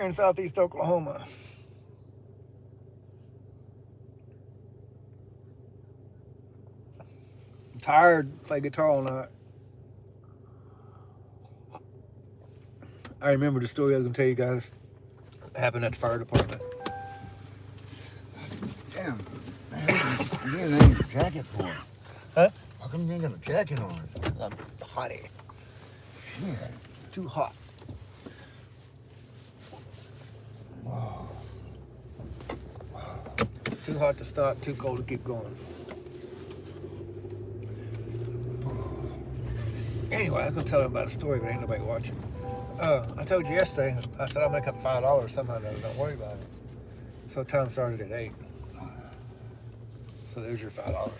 in southeast Oklahoma. I'm tired, play guitar all night. I remember the story I was going to tell you guys happened at the fire department. Damn, man, you didn't have a jacket for it. Huh? How come you ain't got a jacket on it? I'm hotty. Yeah. Too hot. Wow. Too hot to stop, too cold to keep going. Anyway, I was going to tell them about a story, but ain't nobody watching. I told you yesterday, I said I'll make up $5 somehow or other, don't worry about it. So time started at 8. So there's your $5.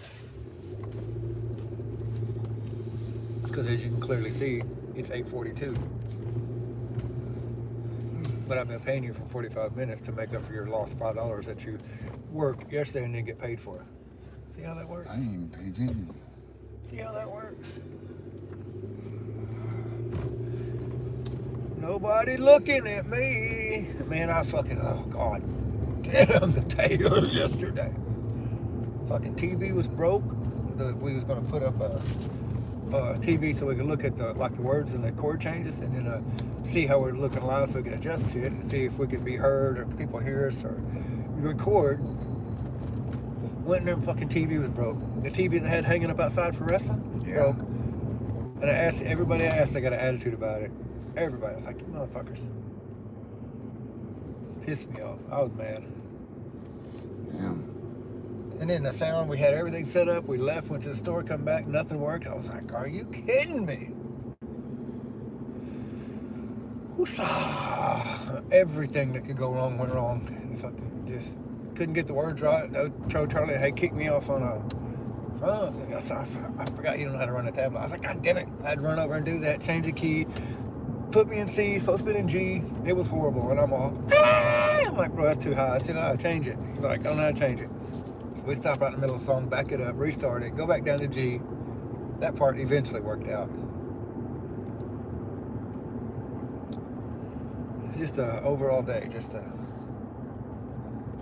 Because as you can clearly see, it's 8:42. But I've been paying you for 45 minutes to make up for your lost $5 that you worked yesterday and didn't get paid for. See how that works? I ain't even paid attention. See how that works? Nobody looking at me. Man, I fucking, oh God. Damn the tailor yesterday. Fucking TV was broke. We was gonna put up a TV so we could look at the words and the chord changes, and then see how we're looking live so we could adjust to it and see if we could be heard or people hear us or record. Went in there and fucking TV was broke. The TV that I had hanging up outside for wrestling broke. And I asked everybody I asked, I got an attitude about it. Everybody was like, you motherfuckers. Pissed me off. I was mad. Yeah. And then the sound, we had everything set up. We left, went to the store, come back, nothing worked. I was like, are you kidding me? Woosah. Everything that could go wrong went wrong. And fucking just couldn't get the words right. Charlie had kicked me off on a... I forgot you don't know how to run a tablet. I was like, God damn it. I had to run over and do that, change the key, put me in C, supposed to be in G. It was horrible. And I'm all, I'm like, bro, that's too high. I said, no, change it. He's like, I don't know how to change it. So we stopped right in the middle of the song, back it up, restart it, go back down to G. That part eventually worked out. Just a overall day, just a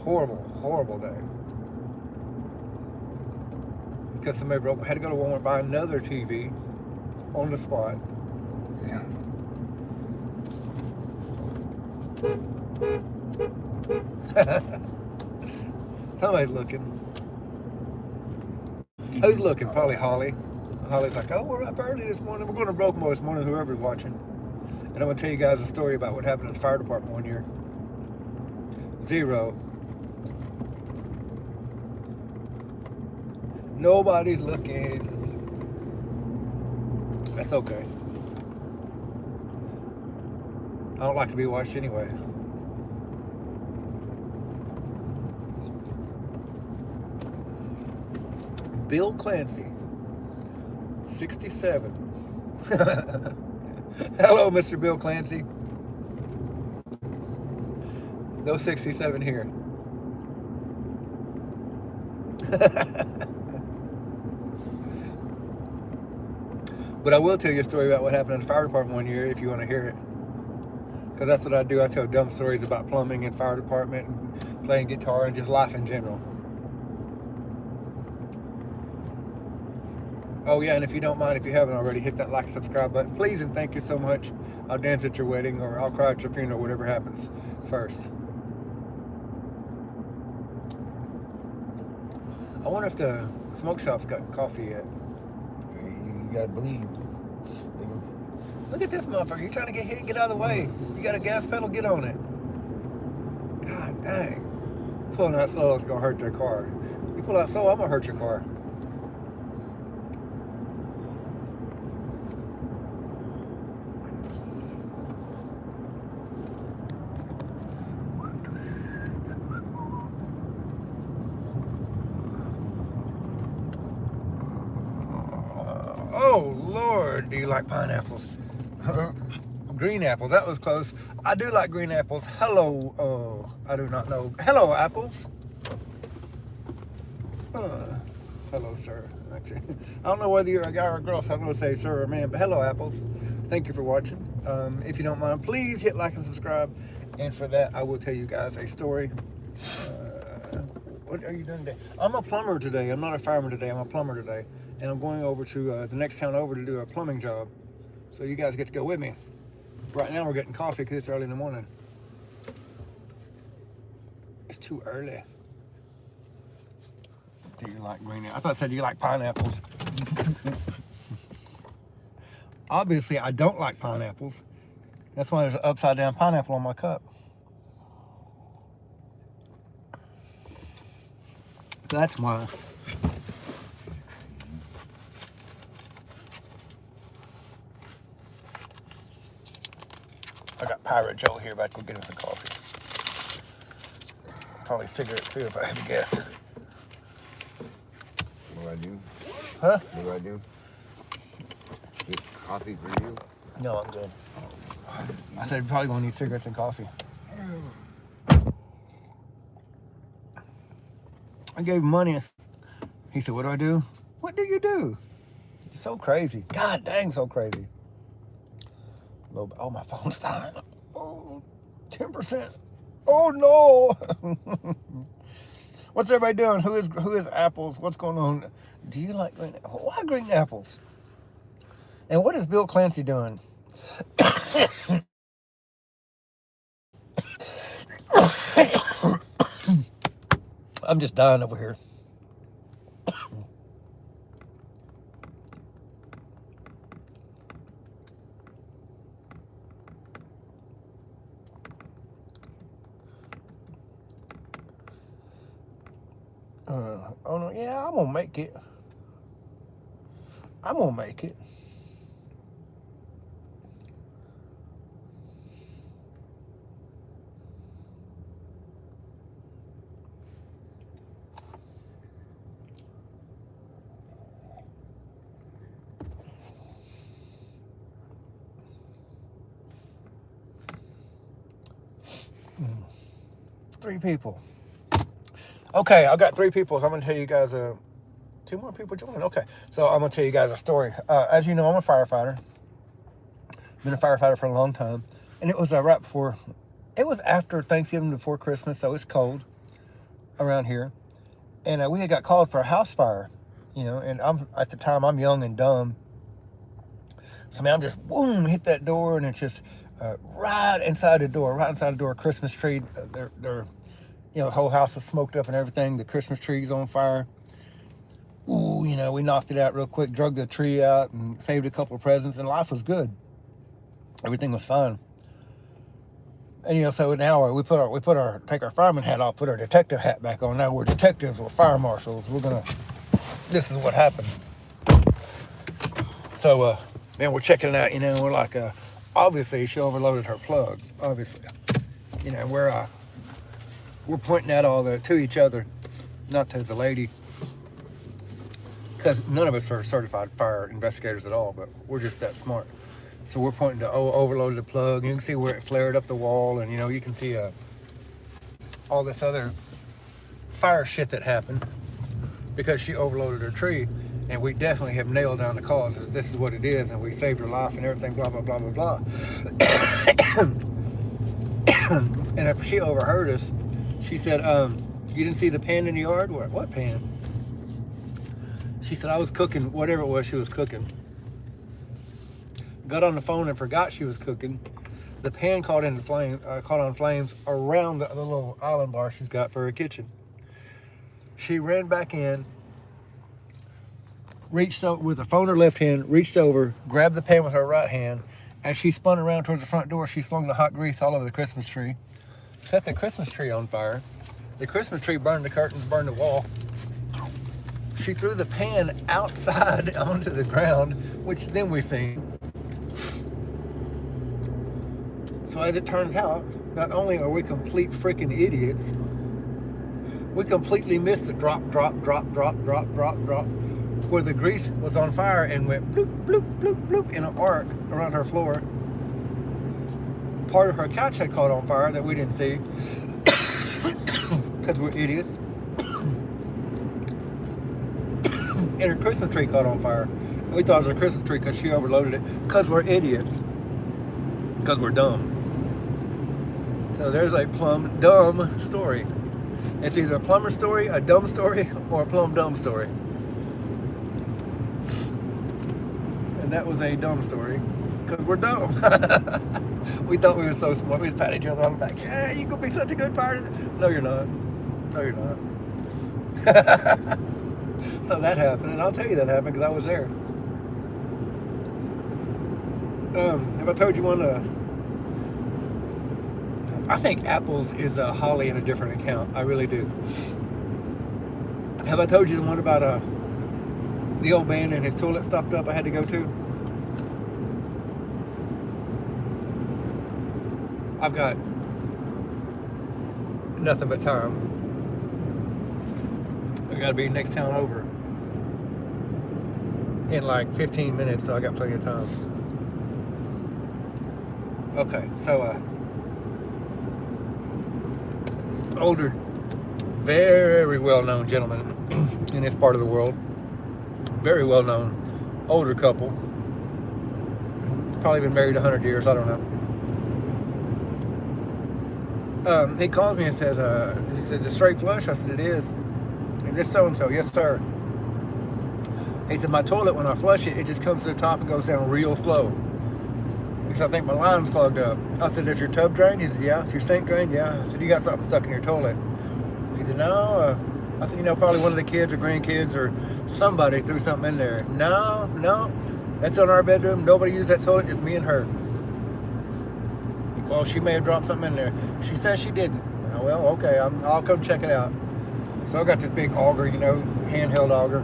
horrible, horrible day. Because somebody broke, had to go to Walmart, buy another TV on the spot. Yeah. Somebody's looking. Who's looking? Probably Holly. Holly's like, oh, we're up early this morning. We're going to Broken Boy this morning, whoever's watching. And I'm going to tell you guys a story about what happened at the fire department one year. 0. Nobody's looking. That's okay. I don't like to be watched anyway. Bill Clancy, 67. Hello, Mr. Bill Clancy. No 67 here. But I will tell you a story about what happened in the fire department one year if you want to hear it. Because that's what I do. I tell dumb stories about plumbing and fire department and playing guitar and just life in general. Oh yeah, and if you don't mind, if you haven't already, hit that like and subscribe button. Please and thank you so much. I'll dance at your wedding or I'll cry at your funeral, whatever happens first. I wonder if the smoke shop's got coffee yet. You gotta believe. Look at this motherfucker. You trying to get hit? Get out of the way. You got a gas pedal? Get on it. God dang. Pulling out slow is going to hurt their car. You pull out slow, I'm going to hurt your car. Oh, Lord, do you like pineapples? Green apples, that was close. I do like green apples. Hello, I do not know. Hello, apples. Hello, sir. Actually, I don't know whether you're a guy or a girl, so I'm going to say sir or man, but hello, apples. Thank you for watching. If you don't mind, please hit like and subscribe. And for that, I will tell you guys a story. What are you doing today? I'm a plumber today. I'm not a fireman today. I'm a plumber today. And I'm going over to the next town over to do a plumbing job. So you guys get to go with me. Right now we're getting coffee because it's early in the morning. It's too early. Do you like green apples? I thought it said you like pineapples. Obviously, I don't like pineapples. That's why there's an upside down pineapple on my cup. That's why. I got Pirate Joe here about to go get him some coffee. Probably cigarettes too, if I had to guess. What do I do? Huh? What do I do? Get coffee for you? No, I'm good. I said you're probably gonna need cigarettes and coffee. I gave him money. He said, what do I do? What do you do? You're so crazy. God dang, so crazy. Oh, my phone's dying. Oh, 10%. Oh, no. What's everybody doing? Who is apples? What's going on? Do you like green apples? Why green apples? And what is Bill Clancy doing? I'm just dying over here. Oh no, yeah, I'm gonna make it. I'm gonna make it. Three people. Okay, I got three people, so I'm gonna tell you guys. Two more people joining. Okay, so I'm gonna tell you guys a story. As you know, I'm a firefighter. Been a firefighter for a long time, and it was right before. It was after Thanksgiving, before Christmas, so it's cold around here, and we had got called for a house fire. You know, and at the time I'm young and dumb. So man, I'm just boom, hit that door, and it's just right inside the door, Christmas tree. They're you know, the whole house is smoked up and everything. The Christmas tree's on fire. Ooh, you know, we knocked it out real quick, drug the tree out, and saved a couple of presents, and life was good. Everything was fine. And you know, so now we take our fireman hat off, put our detective hat back on. Now we're detectives, we're fire marshals. This is what happened. So, man, we're checking it out. You know, we're like, obviously she overloaded her plug. Obviously, you know, we're pointing out all to each other, not to the lady, because none of us are certified fire investigators at all, but we're just that smart. So we're pointing to, overloaded the plug. You can see where it flared up the wall, and you know, you can see all this other fire shit that happened because she overloaded her tree, and we definitely have nailed down the cause. This is what it is, and we saved her life and everything, blah, blah, blah, blah, blah. And if she overheard us, she said, you didn't see the pan in the yard? What pan? She said, I was cooking, whatever it was she was cooking. Got on the phone and forgot she was cooking. The pan caught on flames around the little island bar she's got for her kitchen. She ran back in, reached over with her phone in her left hand, reached over, grabbed the pan with her right hand. As she spun around towards the front door, she slung the hot grease all over the Christmas tree. Set the Christmas tree on fire. The Christmas tree burned the curtains, burned the wall. She threw the pan outside onto the ground, which then we seen. So as it turns out, not only are we complete freaking idiots, we completely missed the drop, where the grease was on fire and went bloop, bloop, bloop, bloop in an arc around her floor. Part of her couch had caught on fire that we didn't see because we're idiots. And her Christmas tree caught on fire. And we thought it was her Christmas tree because she overloaded it because we're idiots. Because we're dumb. So there's a plumb dumb story. It's either a plumber story, a dumb story, or a plumb dumb story. And that was a dumb story because we're dumb. We thought we were so smart. We just pat each other on the back. Yeah, you gonna be such a good pilot. No, you're not. No, you're not. So that happened, and I'll tell you that happened because I was there. Have I told you one? I think Apple's is Holly in a different account. I really do. Have I told you the one about the old man and his toilet stopped up I had to go to? I've got nothing but time. I gotta be next town over in like 15 minutes, so I got plenty of time. Okay, so older, very well-known gentleman in this part of the world, very well-known older couple, probably been married 100 years, I don't know. He calls me and says, he said, "Is it straight flush?" I said, "It is." "Is this so-and-so?" "Yes, sir." He said, "My toilet, when I flush it, it just comes to the top and goes down real slow. Because I think my line's clogged up." I said, "Is your tub drain?" He said, "Yeah." "Is your sink drain?" "Yeah." I said, "You got something stuck in your toilet?" He said, "No." I said, "Probably one of the kids or grandkids or somebody threw something in there." No, that's in our bedroom. Nobody used that toilet, just me and her." "Well, she may have dropped something in there." "She says she didn't." "Oh, well, okay, I'll come check it out." So I got this big auger, handheld auger.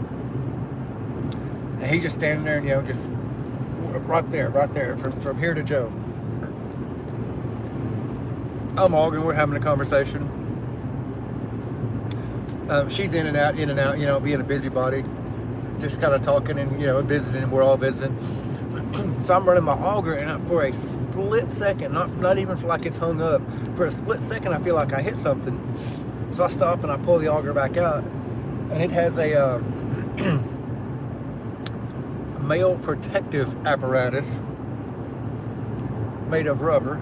And he's just standing there and, just right there, from here to Joe. I'm augering, we're having a conversation. She's in and out, being a busybody. Just kind of talking and, visiting, we're all visiting. So I'm running my auger, and for a split second, not even for like it's hung up, for a split second I feel like I hit something. So I stop and I pull the auger back out, and it has a male protective apparatus made of rubber.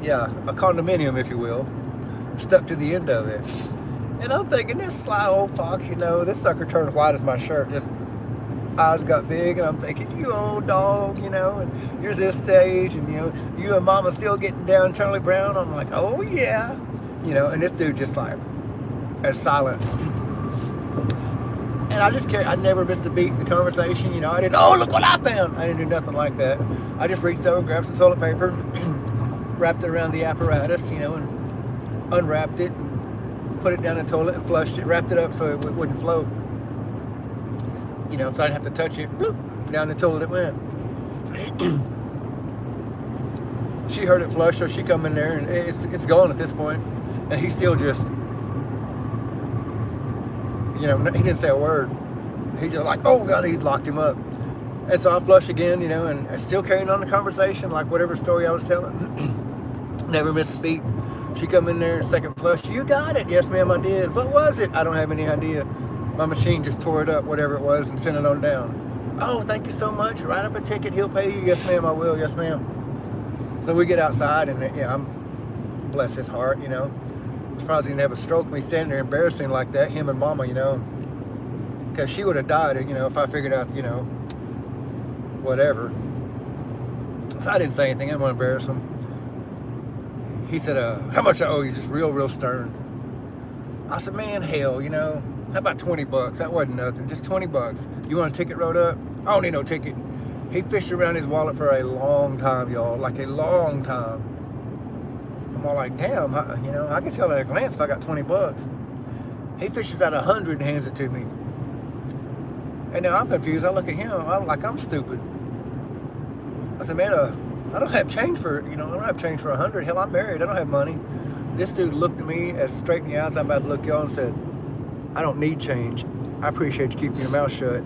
Yeah, a condominium, if you will, stuck to the end of it. And I'm thinking, this sly old fox, this sucker turned white as my shirt, just eyes got big, and I'm thinking, you old dog, and you're this stage, and you and mama still getting down Charlie Brown. I'm like, oh yeah, and this dude just like as silent. And I never missed a beat in the conversation. I didn't, "Oh, look what I found." I didn't do nothing like that. I just reached over and grabbed some toilet paper, wrapped it around the apparatus, and unwrapped it, and put it down the toilet and flushed it, wrapped it up so it wouldn't float. So I didn't have to touch it. Bloop, down the toilet it went. She heard it flush, so she come in there, and it's gone at this point. And he's still just, he didn't say a word. He's just like, oh God, he's locked him up. And so I flush again, and still carrying on the conversation, like whatever story I was telling. Never missed a beat. She come in there, second flush. "You got it." "Yes, ma'am, I did." "What was it?" "I don't have any idea. My machine just tore it up, whatever it was, and sent it on down." "Oh, thank you so much. Write up a ticket. He'll pay you." "Yes, ma'am, I will." "Yes, ma'am." So we get outside, and I'm, bless his heart, surprised he didn't have a stroke. Me standing there embarrassing like that, him and mama, because she would have died, if I figured out, whatever. So I didn't say anything. I didn't want to embarrass him. He said, "How much I owe you?" Just real stern. I said, "Man, hell, how about $20? That wasn't nothing. Just $20. You want a ticket wrote up?" "I don't need no ticket." He fished around his wallet for a long time, y'all, like a long time. I'm all like, damn, I can tell at a glance if I got $20. He fishes out 100 and hands it to me. And now I'm confused. I look at him, I'm stupid. I said, "Man, I don't have change for, I don't have change for 100. Hell, I'm married. I don't have money." This dude looked at me as straight in the eyes I'm about to look y'all and said, "I don't need change. I appreciate you keeping your mouth shut."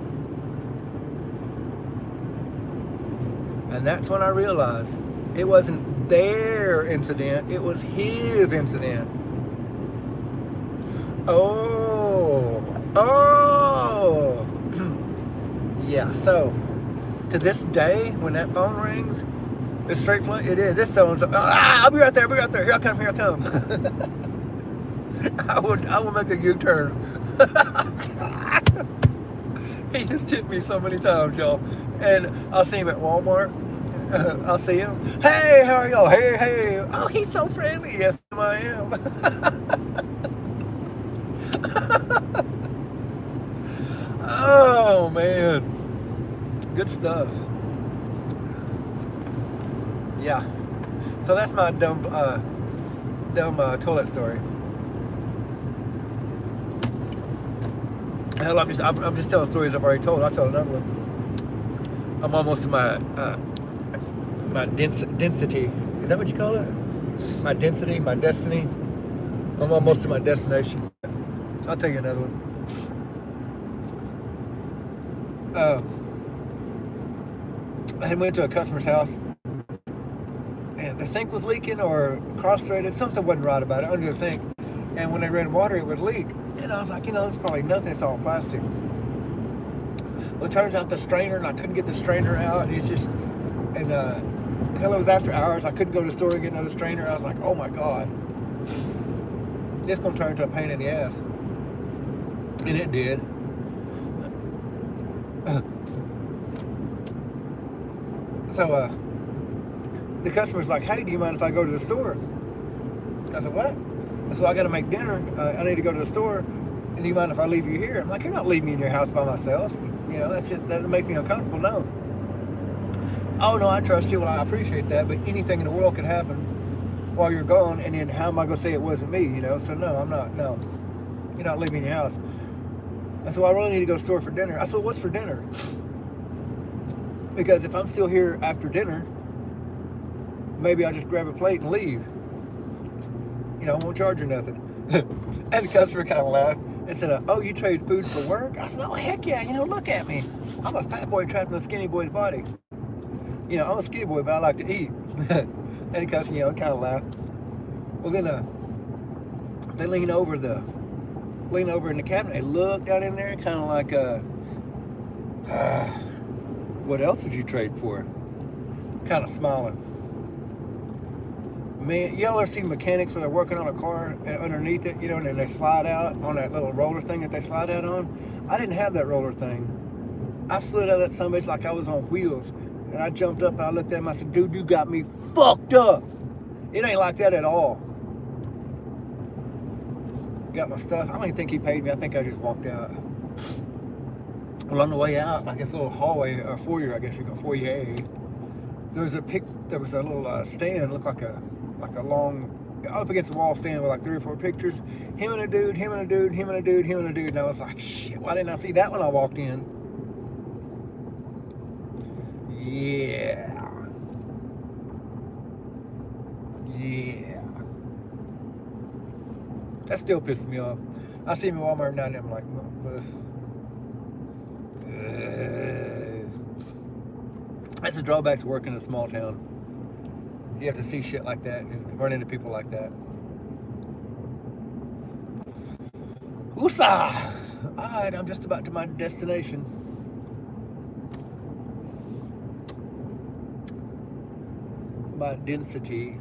And that's when I realized it wasn't their incident, it was his incident. Oh. Yeah, so to this day, when that phone rings, It's straight flank? It is. This so-and-so. I'll be right there. I'll be right there. Here I come. Here I come. I will make a U-turn. He just tipped me so many times, y'all. And I'll see him at Walmart. I'll see him. Hey, how are y'all? Hey, hey. Oh, he's so friendly. Yes, I am. Oh, man. Good stuff. Yeah. So that's my dumb toilet story. Hell, I'm just telling stories I've already told. I'll tell another one. I'm almost to my density. Is that what you call it? My density, my destiny. I'm almost to my destination. I'll tell you another one. I went to a customer's house, and the sink was leaking or cross-threaded. Something wasn't right about it under the sink. And when they ran water, it would leak. And I was like, it's probably nothing. It's all plastic. Well, it turns out the strainer, and I couldn't get the strainer out. It's just, and hell, it was after hours. I couldn't go to the store and get another strainer. I was like, oh my God. This going to turn into a pain in the ass. And it did. So, the customer's like, hey, do you mind if I go to the store? I said, what? So I got to make dinner. I need to go to the store. And do you mind if I leave you here? I'm like, you're not leaving me in your house by myself. That makes me uncomfortable. No. Oh, no, I trust you. Well, I appreciate that. But anything in the world can happen while you're gone. And then how am I going to say it wasn't me, So, no, I'm not. No. You're not leaving your house. I said, well, I really need to go to the store for dinner. I said, well, what's for dinner? Because if I'm still here after dinner, maybe I'll just grab a plate and leave. I won't charge you nothing. And the customer kind of laughed and said, oh, you trade food for work? I said, oh, heck yeah. Look at me. I'm a fat boy trapped in a skinny boy's body. I'm a skinny boy, but I like to eat. And the customer, kind of laughed. Well, then they lean over in the cabinet. They look down in there and kind of like, what else did you trade for? Kind of smiling. Man, y'all ever seen mechanics when they're working on a car and underneath it, and then they slide out on that little roller thing that they slide out on? I didn't have that roller thing. I slid out of that sumbitch like I was on wheels. And I jumped up and I looked at him. I said, dude, you got me fucked up. It ain't like that at all. Got my stuff. I don't even think he paid me. I think I just walked out. Well, on the way out, like this little hallway, or foyer, I guess you go, foyer. There was a little stand, looked like a long, up against the wall stand with like 3 or 4 pictures. Him and a dude, him and a dude, him and a dude, him and a dude. And I was like, shit, why didn't I see that when I walked in? Yeah. That still pisses me off. I see him in Walmart every now and then. I'm like, that's the drawbacks of working in a small town. You have to see shit like that and run into people like that. Woosah! Alright, I'm just about to my destination. My density.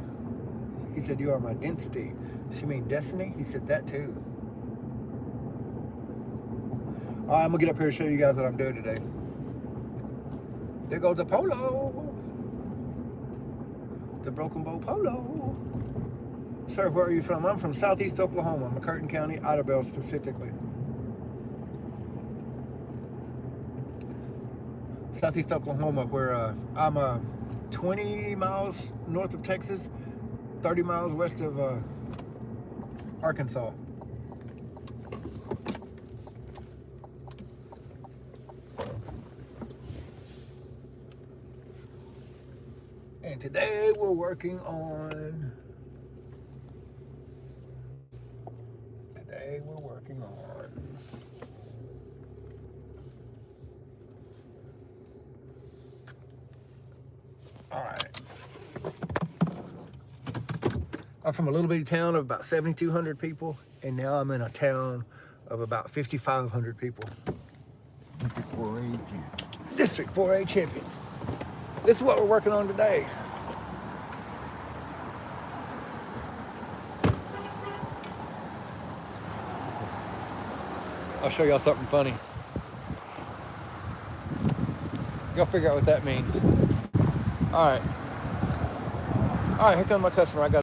He said, you are my density. She mean destiny? He said that too. Alright, I'm gonna get up here and show you guys what I'm doing today. There goes the polo. The Broken Bow Polo. Sir, where are you from? I'm from Southeast Oklahoma, McCurtain County, Idabel specifically. Southeast Oklahoma, where I'm 20 miles north of Texas, 30 miles west of Arkansas. And today we're working on. All right. I'm from a little bitty town of about 7,200 people, and now I'm in a town of about 5,500 people. District 4A champions. District 4A champions. This is what we're working on today. I'll show y'all something funny. Y'all figure out what that means. All right. All right, here comes my customer. I got